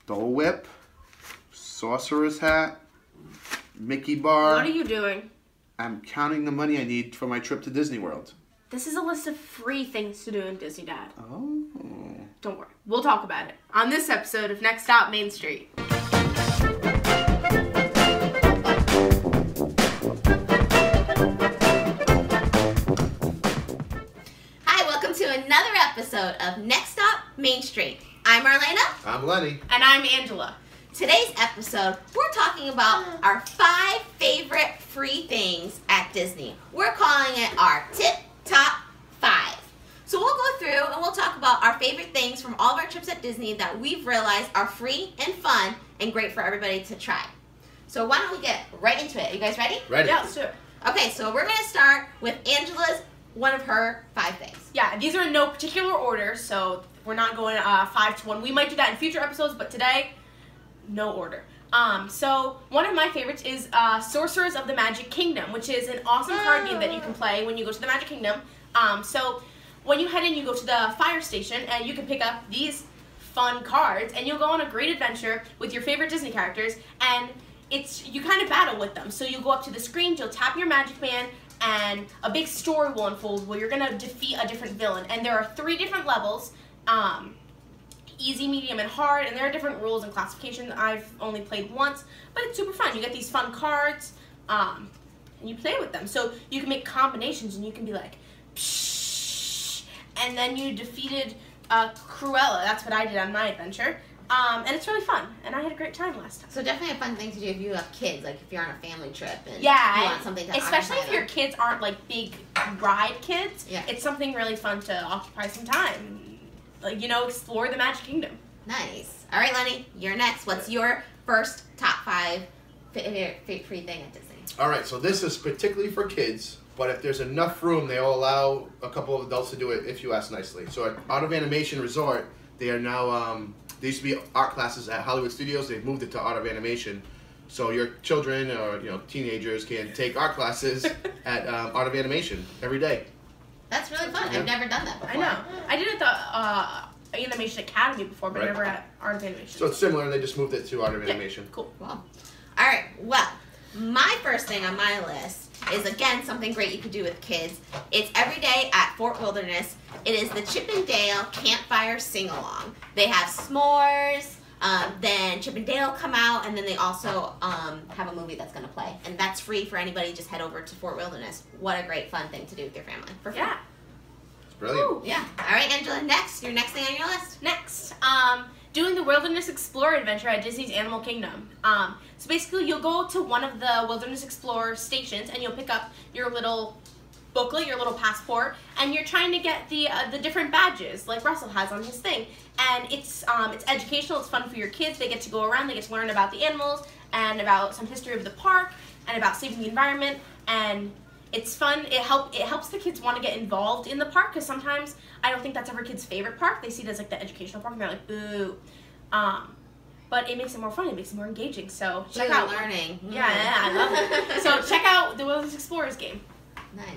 Dole Whip, Sorcerer's Hat, Mickey Bar. What are you doing? I'm counting the money I need for my trip to Disney World. This is a list of free things to do in Disney, Dad. Oh. Don't worry. We'll talk about it on this episode of Next Stop Main Street. Hi, welcome to another episode of Next Stop Main Street. I'm Marlena. I'm Lenny. And I'm Angela. Today's episode, we're talking about our 5 favorite free things at Disney. We're calling it our Tip Top 5. So we'll go through and we'll talk about our favorite things from all of our trips at Disney that we've realized are free and fun and great for everybody to try. So why don't we get right into it? Are you guys ready? Ready. Yeah, let's do it. Okay, so we're going to start with Angela's, one of her 5 things. Yeah, these are in no particular order, so we're not going 5 to 1. We might do that in future episodes, but today, no order. So one of my favorites is Sorcerers of the Magic Kingdom, which is an awesome card game that you can play when you go to the Magic Kingdom. So when you head in, you go to the fire station, and you can pick up these fun cards, and you'll go on a great adventure with your favorite Disney characters, and you kind of battle with them. So you'll go up to the screen, you'll tap your Magic Band, and a big story will unfold where you're going to defeat a different villain. And there are 3 different levels, easy, medium, and hard, and there are different rules and classifications. I've only played once, but it's super fun. You get these fun cards, and you play with them. So you can make combinations, and you can be like, psh, and then you defeated Cruella. That's what I did on my adventure. And it's really fun, and I had a great time last time. So definitely a fun thing to do if you have kids, like if you're on a family trip and you want something to especially if occupy your them. kids aren't like big ride kids. Yeah. It's something really fun to occupy some time. Like, explore the Magic Kingdom. Nice. All right, Lenny, you're next. What's your first top 5 free thing at Disney? All right, so this is particularly for kids, but if there's enough room, they'll allow a couple of adults to do it if you ask nicely. So at Art of Animation Resort, they are now, there used to be art classes at Hollywood Studios. They've moved it to Art of Animation. So your children or teenagers can take art classes at Art of Animation every day. That's really fun. Yeah. I've never done that before. I know. I did it at the Animation Academy before, but Right. never at Art of Animation. So it's similar. They just moved it to Art of Yeah, Animation. cool. Cool. All right. Well, my first thing on my list is, again, something great you could do with kids. It's every day at Fort Wilderness. It is the Chip and Dale Campfire Sing-Along. They have s'mores. Then Chip and Dale come out, and then they also have a movie that's going to play. And that's free for anybody. Just head over to Fort Wilderness. What a great fun thing to do with your family. For free. Yeah. It's brilliant. Woo. Yeah. All right, Angela, next. Your next thing on your list? Next, doing the Wilderness Explorer adventure at Disney's Animal Kingdom. So basically, you'll go to one of the Wilderness Explorer stations, and you'll pick up your little booklet, your little passport, and you're trying to get the different badges like Russell has on his thing. And it's educational. It's fun for your kids. They get to go around. They get to learn about the animals and about some history of the park and about saving the environment. And it's fun. It helps the kids want to get involved in the park, because sometimes I don't think that's ever kids' favorite park. They see it as like the educational park, and they're like, boo. But it makes it more fun. It makes it more engaging. So check out learning. Yeah, I love it. So check out the Wilderness Explorers game. Nice.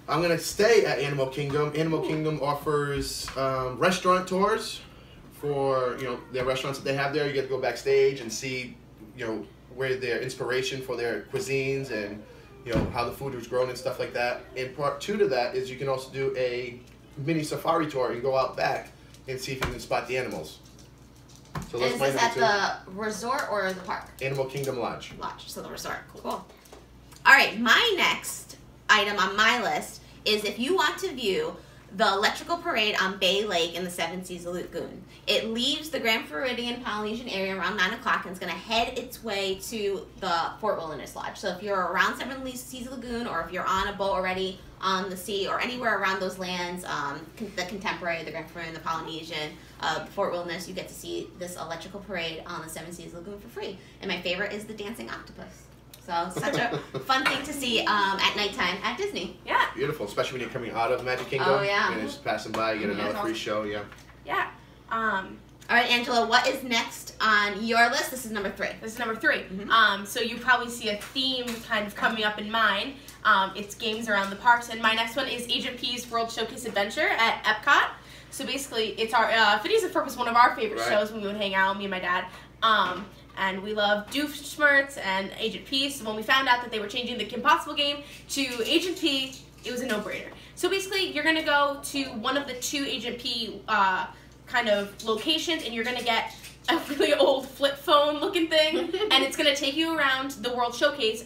I'm going to stay at Animal Kingdom. Animal Kingdom offers restaurant tours for, their restaurants that they have there. You get to go backstage and see, where their inspiration for their cuisines and, how the food was grown and stuff like that. And part 2 to that is you can also do a mini safari tour and go out back and see if you can spot the animals. So And is my this number at 2. the resort or the park? Animal Kingdom Lodge. Lodge, so the resort. Cool. All right, my next item on my list is if you want to view the electrical parade on Bay Lake in the Seven Seas Lagoon. It leaves the Grand Floridian Polynesian area around 9 o'clock, and it's going to head its way to the Fort Wilderness Lodge. So if you're around Seven Seas Lagoon, or if you're on a boat already on the sea, or anywhere around those lands, the Contemporary, the Grand Floridian, the Polynesian, Fort Wilderness, you get to see this electrical parade on the Seven Seas Lagoon for free. And my favorite is the dancing octopus. So such a fun thing to see at nighttime at Disney. Yeah. Beautiful, especially when you're coming out of Magic Kingdom. Oh, yeah. And just passing by, you get another free show, yeah. Yeah. All right, Angela, what is next on your list? This is number 3. This is number 3. Mm-hmm. So you probably see a theme kind of coming up in mine. It's games around the parks, and my next one is Agent P's World Showcase Adventure at Epcot. So basically, it's our Phineas and Ferb was one of our favorite Right. shows when we would hang out, me and my dad. And we love Doofenshmirtz and Agent P. So when we found out that they were changing the Kim Possible game to Agent P, it was a no-brainer. So basically, you're gonna go to one of the 2 Agent P kind of locations, and you're gonna get a really old flip phone looking thing, and it's gonna take you around the World Showcase,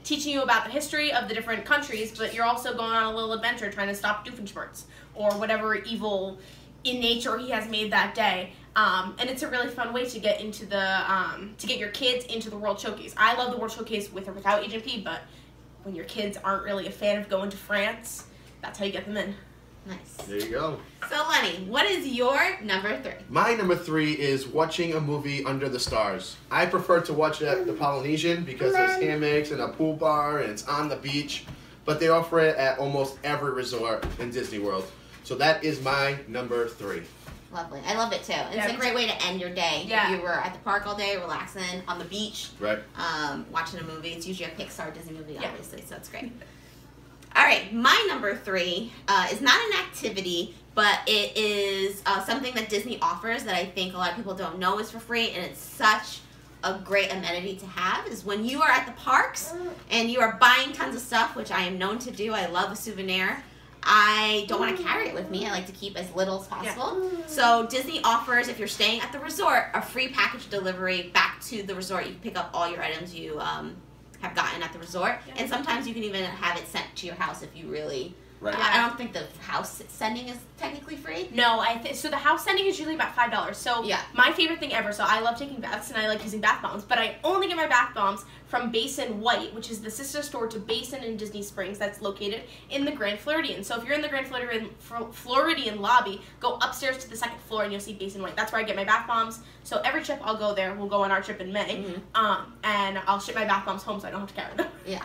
teaching you about the history of the different countries. But you're also going on a little adventure trying to stop Doofenshmirtz or whatever evil in nature he has made that day. And it's a really fun way to get into the to get your kids into the World Showcase. I love the World Showcase with or without Agent P, but when your kids aren't really a fan of going to France, that's how you get them in. Nice. There you go. So Lenny, what is your number 3? My number 3 is watching a movie under the stars. I prefer to watch it at the Polynesian because there's hammocks and a pool bar and it's on the beach. But they offer it at almost every resort in Disney World. So that is my number 3. Lovely. I love it too. It's Yeah. a great way to end your day. Yeah. If you were at the park all day, relaxing on the beach, Right. watching a movie. It's usually a Pixar Disney movie, Yeah. obviously, so it's great. All right, my number 3 is not an activity, but it is something that Disney offers that I think a lot of people don't know is for free, and it's such a great amenity to have, is when you are at the parks and you are buying tons of stuff, which I am known to do. I love a souvenir. I don't want to carry it with me. I like to keep as little as possible. So Disney offers, if you're staying at the resort, a free package delivery back to the resort. You can pick up all your items you have gotten at the resort. Yeah. And sometimes you can even have it sent to your house if you really... Right. I don't think the house sending is technically free. No, so the house sending is usually about $5. So Yeah. my favorite thing ever. So I love taking baths and I like using bath bombs, but I only get my bath bombs from Basin White, which is the sister store to Basin in Disney Springs that's located in the Grand Floridian. So if you're in the Grand Floridian lobby, go upstairs to the 2nd floor and you'll see Basin White. That's where I get my bath bombs. So every trip I'll go there. We'll go on our trip in May, and I'll ship my bath bombs home so I don't have to carry them. Yeah.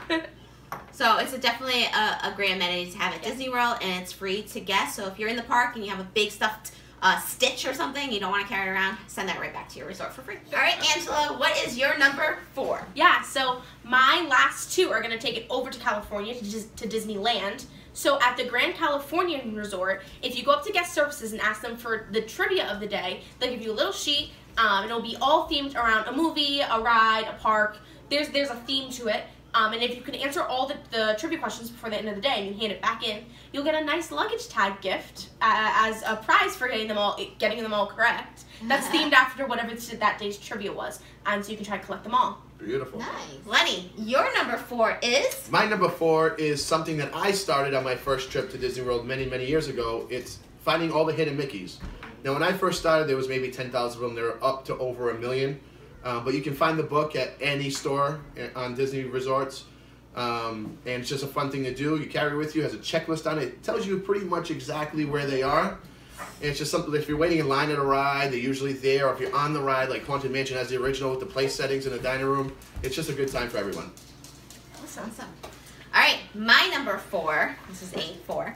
So it's definitely a great amenity to have at Disney World, and it's free to guests. So if you're in the park and you have a big stuffed Stitch or something you don't want to carry it around, send that right back to your resort for free. All right, Angela, what is your number 4? Yeah, so my last 2 are going to take it over to California, to Disneyland. So at the Grand Californian Resort, if you go up to guest services and ask them for the trivia of the day, they'll give you a little sheet, and it'll be all themed around a movie, a ride, a park. There's a theme to it. And if you can answer all the trivia questions before the end of the day and you hand it back in, you'll get a nice luggage tag gift as a prize for getting them all correct. That's themed after whatever that day's trivia was, and so you can try to collect them all. Beautiful. Nice. Lenny, your number 4 is? My number 4 is something that I started on my first trip to Disney World many, many years ago. It's finding all the hidden Mickeys. Now, when I first started, there was maybe 10,000 of them. They're up to over 1 million. But you can find the book at any store on Disney resorts. And it's just a fun thing to do. You carry it with you. It has a checklist on it. It tells you pretty much exactly where they are. And it's just something, if you're waiting in line at a ride, they're usually there. Or if you're on the ride, like Haunted Mansion has the original with the place settings in the dining room. It's just a good time for everyone. Awesome. All right, my number 4, this is 4,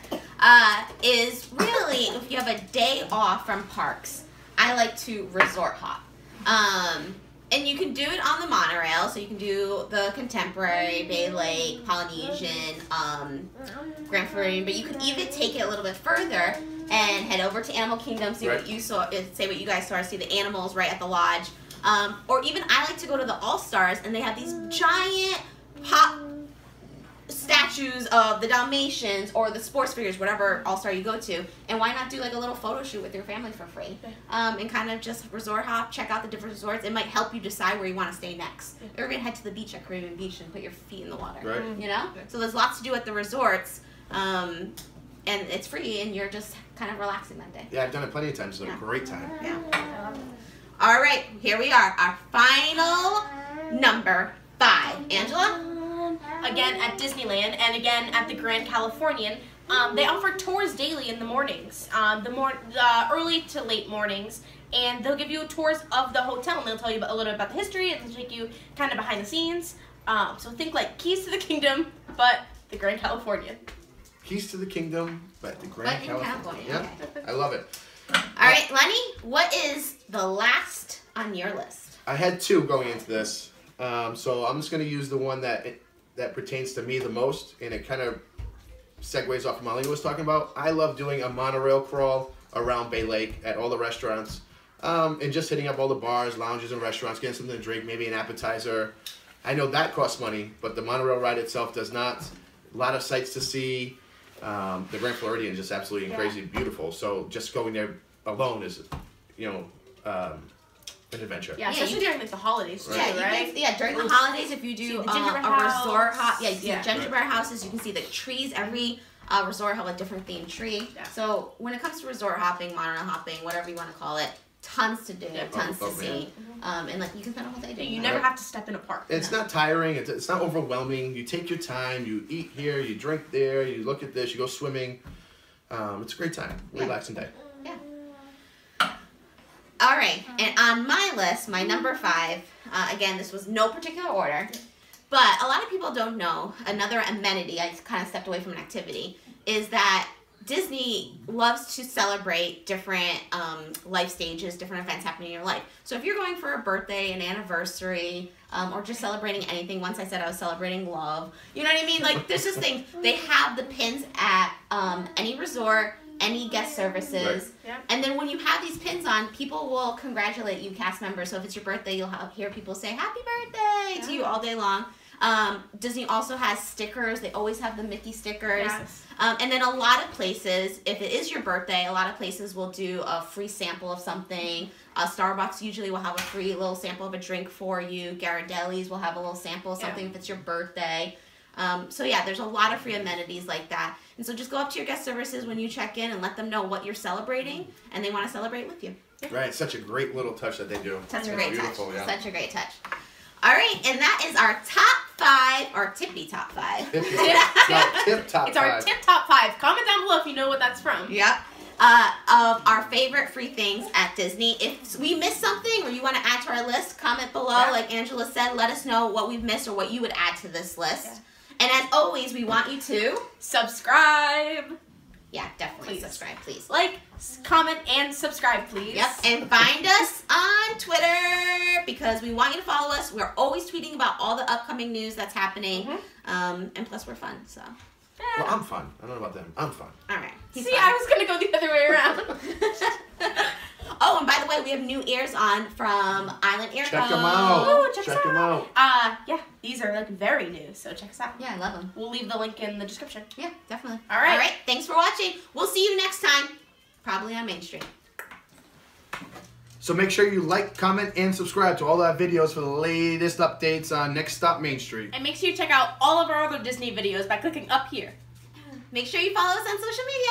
is really if you have a day off from parks, I like to resort hop. And you can do it on the monorail, so you can do the Contemporary, Bay Lake, Polynesian, Grand Floridian, but you can even take it a little bit further and head over to Animal Kingdom, see what you saw, say what you guys saw, see the animals right at the lodge. Or even I like to go to the All-Stars, and they have these giant pop statues of the Dalmatians or the sports figures, whatever All-Star you go to, and why not do like a little photo shoot with your family for free, and kind of just resort hop, check out the different resorts. It might help you decide where you want to stay next, or even head to the beach at Caribbean Beach and put your feet in the water, Right. you know. So there's lots to do at the resorts, and it's free, and you're just kind of relaxing that day. Yeah, I've done it plenty of times. It's a great time. Yeah. All right, here we are, our final number 5. Angela? Again at Disneyland and again at the Grand Californian, they offer tours daily in the mornings, the early to late mornings, and they'll give you tours of the hotel, and they'll tell you a little bit about the history, and they'll take you kind of behind the scenes. So think like Keys to the Kingdom, but the Grand Californian. Keys to the Kingdom, but the Grand But in California. California, Yeah, I love it. All right, Lenny, what is the last on your list? I had 2 going into this, so I'm just going to use the one that pertains to me the most, and it kind of segues off what Marlene was talking about. I love doing a monorail crawl around Bay Lake at all the restaurants, and just hitting up all the bars, lounges, and restaurants, getting something to drink, maybe an appetizer. I know that costs money, but the monorail ride itself does not. A lot of sights to see. The Grand Floridian is just absolutely crazy beautiful. So just going there alone is, an adventure. Yeah, especially during like the holidays too, right? During the holidays, if you do a resort you see Yeah. gingerbread houses, you can see the trees. Every resort have a different themed tree. Yeah. So when it comes to resort hopping, monorail hopping, whatever you want to call it, tons to do, tons to see, and like you can spend a whole day doing. You never have to step in a park. It's not tiring. It's not overwhelming. You take your time. You eat here. You drink there. You look at this. You go swimming. It's a great time. Relaxing day. Yeah. All right, and on my list, my number 5. Again, this was no particular order, but a lot of people don't know. Another amenity, I kind of stepped away from an activity, is that Disney loves to celebrate different life stages, different events happening in your life. So if you're going for a birthday, an anniversary, or just celebrating anything, once I said I was celebrating love, you know what I mean? Like, there's just things. They have the pins at any resort, any guest services. Right. Yeah. And then when you have these pins on, people will congratulate you, cast members. So if it's your birthday, you'll hear people say happy birthday to you all day long. Disney also has stickers. They always have the Mickey stickers. Yes. And then a lot of places, if it is your birthday, a lot of places will do a free sample of something. Starbucks usually will have a free little sample of a drink for you. Ghirardelli's will have a little sample of something if it's your birthday. So yeah, there's a lot of free amenities like that. And so just go up to your guest services when you check in and let them know what you're celebrating, and they want to celebrate with you. Right. It's such a great little touch that they do. Such a It's great beautiful, touch. yeah. Such a great touch. All right, and that is our top 5, or tippy top 5. Tip top It's our 5. tip top 5. Comment down below if you know what that's from. Yep. Of our favorite free things at Disney. If we missed something or you want to add to our list, comment below. Yeah. Like Angela said, let us know what we've missed or what you would add to this list. And as always, we want you to... Subscribe. Yeah, definitely Please. subscribe, please. Like, comment, and subscribe, please. Yep, and find us on Twitter because we want you to follow us. We're always tweeting about all the upcoming news that's happening. And plus, we're fun, so... Well, I'm fun. I don't know about them. I'm fun. All right. See, I was going to go the other way around. Oh, and by the way, we have new ears on from Island Earphones. Check them out. Oh, check them out. Yeah, these are like very new, so check us out. Yeah, I love them. We'll leave the link in the description. Yeah, definitely. All right. All right. Thanks for watching. We'll see you next time, probably on Main Street. So make sure you like, comment, and subscribe to all our videos for the latest updates on Next Stop Main Street. And make sure you check out all of our other Disney videos by clicking up here. Make sure you follow us on social media.